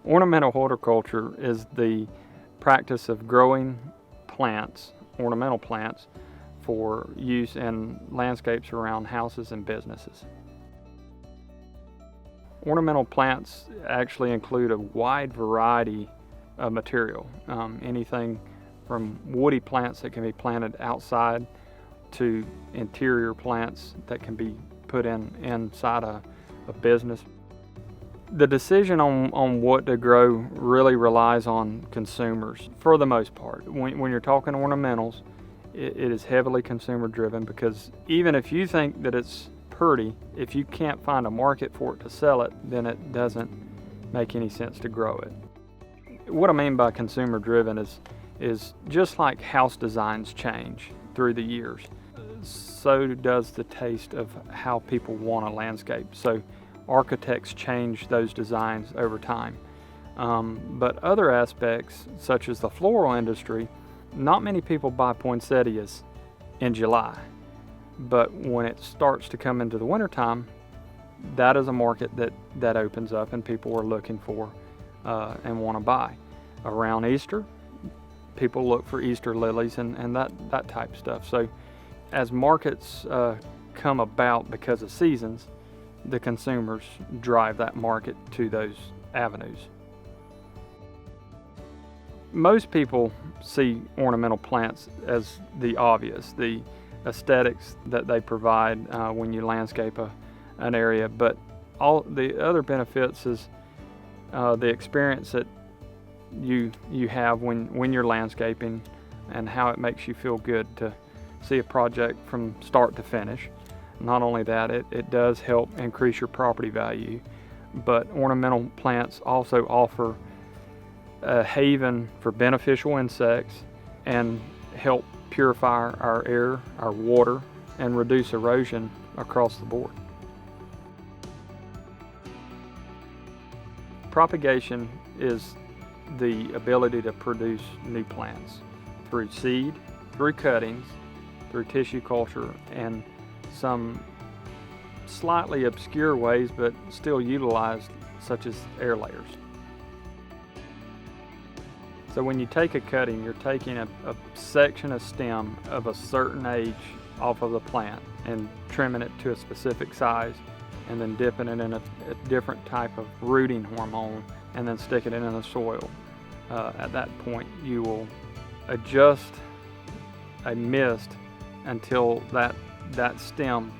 Ornamental horticulture is the practice of growing plants, ornamental plants, for use in landscapes around houses and businesses. Ornamental plants actually include a wide variety of material, anything from woody plants that can be planted outside to interior plants that can be put inside a business. The decision on what to grow really relies on consumers for the most part. When you're talking ornamentals, it is heavily consumer driven, because even if you think that it's pretty, if you can't find a market for it to sell it, then it doesn't make any sense to grow it. What I mean by consumer driven is just like house designs change through the years, so does the taste of how people want a landscape. So architects change those designs over time. But other aspects, such as the floral industry, not many people buy poinsettias in July. But when it starts to come into the wintertime, that is a market that opens up and people are looking for and want to buy. Around Easter, people look for Easter lilies and that type of stuff. So as markets come about because of seasons, the consumers drive that market to those avenues. Most people see ornamental plants as the obvious, the aesthetics that they provide when you landscape an area, but all the other benefits is the experience that you have when you're landscaping, and how it makes you feel good to see a project from start to finish. Not only that, it does help increase your property value, but ornamental plants also offer a haven for beneficial insects and help purify our air, our water, and reduce erosion across the board. Propagation is the ability to produce new plants through seed, through cuttings, through tissue culture, and some slightly obscure ways but still utilized, such as air layers. So when you take a cutting, you're taking a section of stem of a certain age off of the plant and trimming it to a specific size, and then dipping it in a different type of rooting hormone, and then sticking it in the soil. At that point, you will adjust a mist until that stem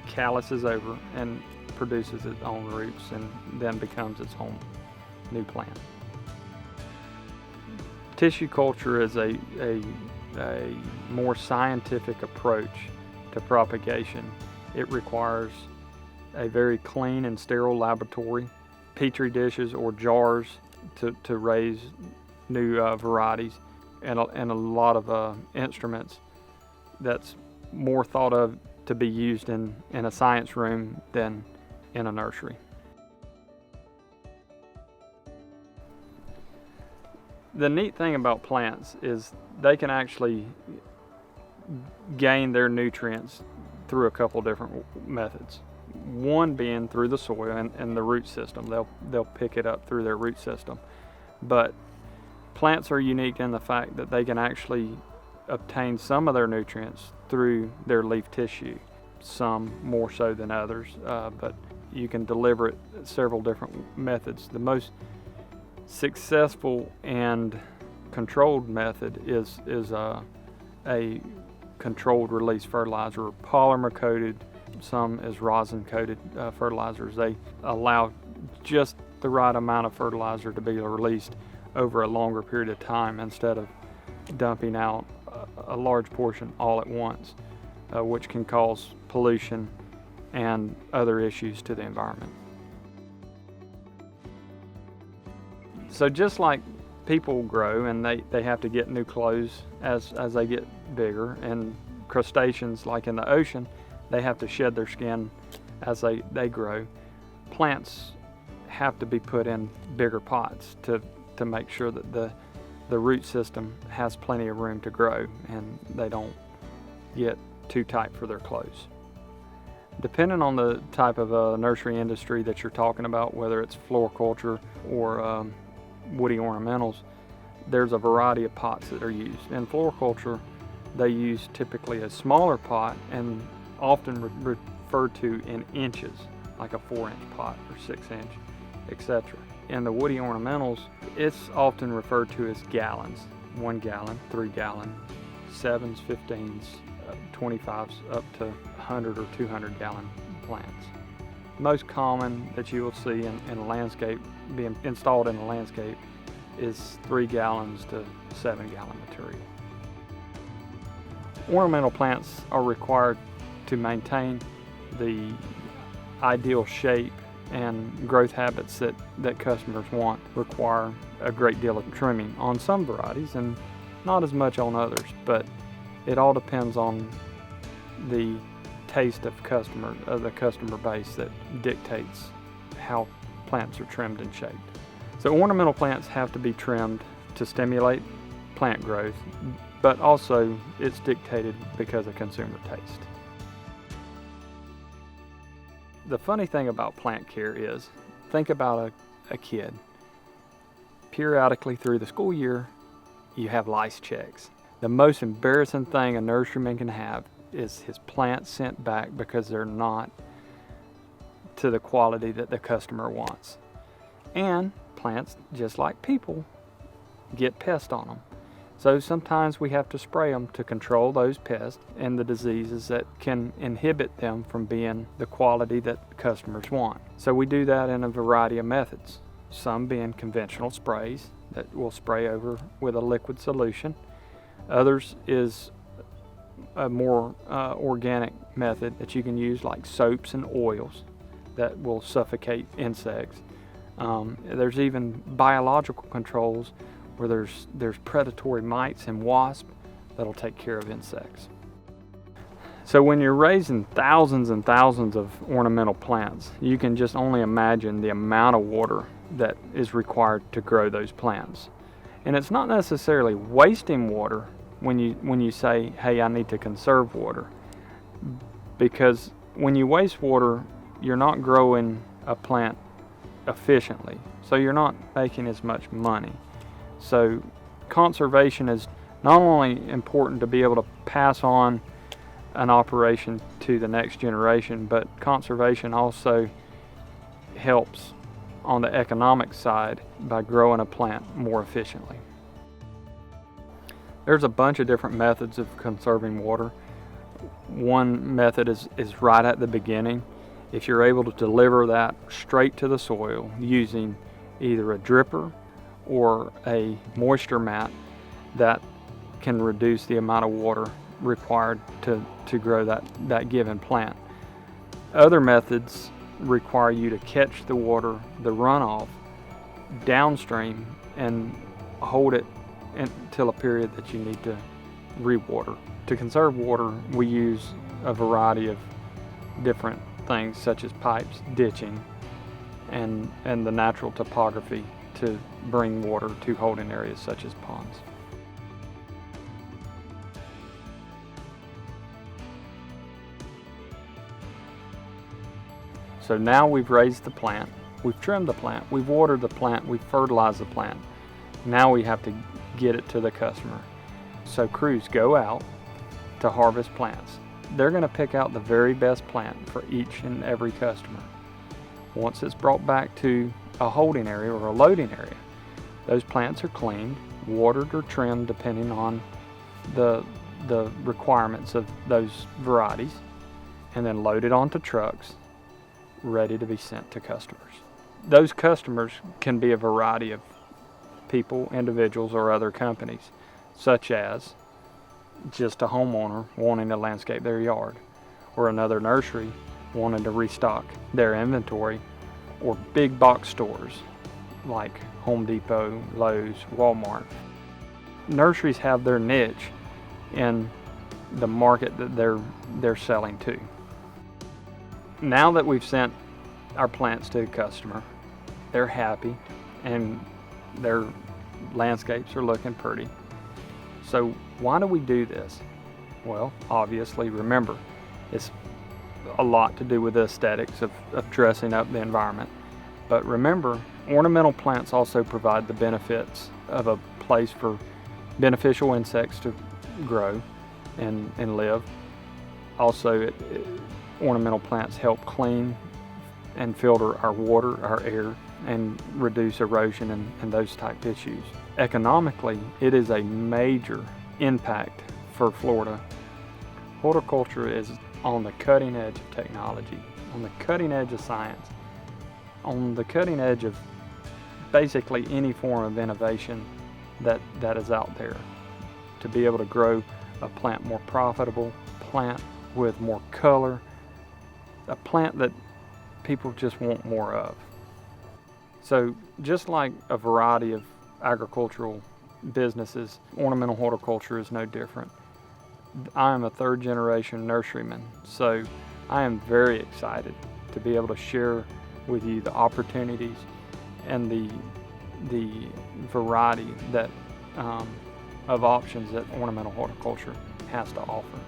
calluses over and produces its own roots, and then becomes its own new plant. Tissue culture is a more scientific approach to propagation. It requires a very clean and sterile laboratory, petri dishes or jars to raise new varieties, and a lot of instruments that's more thought of to be used in a science room than in a nursery. The neat thing about plants is they can actually gain their nutrients through a couple different methods. One being through the soil and the root system. They'll pick it up through their root system. But plants are unique in the fact that they can actually obtain some of their nutrients through their leaf tissue, some more so than others, but you can deliver it several different methods. The most successful and controlled method is a controlled release fertilizer, polymer coated. Some is rosin coated fertilizers. They allow just the right amount of fertilizer to be released over a longer period of time, instead of dumping out a large portion all at once, which can cause pollution and other issues to the environment. So just like people grow and they have to get new clothes as they get bigger, and crustaceans, like in the ocean, they have to shed their skin as they grow, plants have to be put in bigger pots to make sure that the root system has plenty of room to grow and they don't get too tight for their clothes. Depending on the type of nursery industry that you're talking about, whether it's floriculture or woody ornamentals, there's a variety of pots that are used. In floriculture, they use typically a smaller pot and often referred to in inches, like a 4-inch pot or 6-inch, etc. In the woody ornamentals, it's often referred to as gallons: 1 gallon, 3 gallon, 7s, 15s, 25s, up to 100 or 200 gallon plants. Most common that you will see in a landscape, being installed in a landscape, is 3 gallons to 7 gallon material. Ornamental plants are required to maintain the ideal shape and growth habits that customers want, require a great deal of trimming on some varieties and not as much on others, but it all depends on the taste of the customer base that dictates how plants are trimmed and shaped. So ornamental plants have to be trimmed to stimulate plant growth, but also it's dictated because of consumer taste. The funny thing about plant care is, think about a kid. Periodically through the school year, you have lice checks. The most embarrassing thing a nurseryman can have is his plants sent back because they're not to the quality that the customer wants. And plants, just like people, get pests on them. So sometimes we have to spray them to control those pests and the diseases that can inhibit them from being the quality that customers want. So we do that in a variety of methods, some being conventional sprays that we'll spray over with a liquid solution. Others is a more organic method that you can use, like soaps and oils that will suffocate insects. There's even biological controls where there's predatory mites and wasps that'll take care of insects. So when you're raising thousands and thousands of ornamental plants, you can just only imagine the amount of water that is required to grow those plants. And it's not necessarily wasting water when you say, hey, I need to conserve water, because when you waste water, you're not growing a plant efficiently, so you're not making as much money. So conservation is not only important to be able to pass on an operation to the next generation, but conservation also helps on the economic side by growing a plant more efficiently. There's a bunch of different methods of conserving water. One method is right at the beginning. If you're able to deliver that straight to the soil using either a dripper or a moisture mat, that can reduce the amount of water required to grow that given plant. Other methods require you to catch the water, the runoff, downstream and hold it until a period that you need to rewater. To conserve water, we use a variety of different things such as pipes, ditching, and the natural topography to bring water to holding areas such as ponds. So now we've raised the plant, we've trimmed the plant, we've watered the plant, we've fertilized the plant. Now we have to get it to the customer. So crews go out to harvest plants. They're going to pick out the very best plant for each and every customer. Once it's brought back to a holding area or a loading area, those plants are cleaned, watered or trimmed depending on the requirements of those varieties, and then loaded onto trucks, ready to be sent to customers. Those customers can be a variety of people, individuals, or other companies, such as just a homeowner wanting to landscape their yard, or another nursery wanting to restock their inventory, or big box stores like Home Depot, Lowe's, Walmart. Nurseries have their niche in the market that they're selling to. Now that we've sent our plants to the customer, they're happy and their landscapes are looking pretty. So why do we do this? Well, obviously, remember, it's a lot to do with the aesthetics of dressing up the environment. But remember, ornamental plants also provide the benefits of a place for beneficial insects to grow and live. Also, ornamental plants help clean and filter our water, our air, and reduce erosion and those type issues. Economically, it is a major impact for Florida. Horticulture is on the cutting edge of technology, on the cutting edge of science, on the cutting edge of basically any form of innovation that is out there, to be able to grow a plant more profitable, plant with more color, a plant that people just want more of. So just like a variety of agricultural businesses, ornamental horticulture is no different. I am a third generation nurseryman, so I am very excited to be able to share with you the opportunities and the variety that of options that ornamental horticulture has to offer.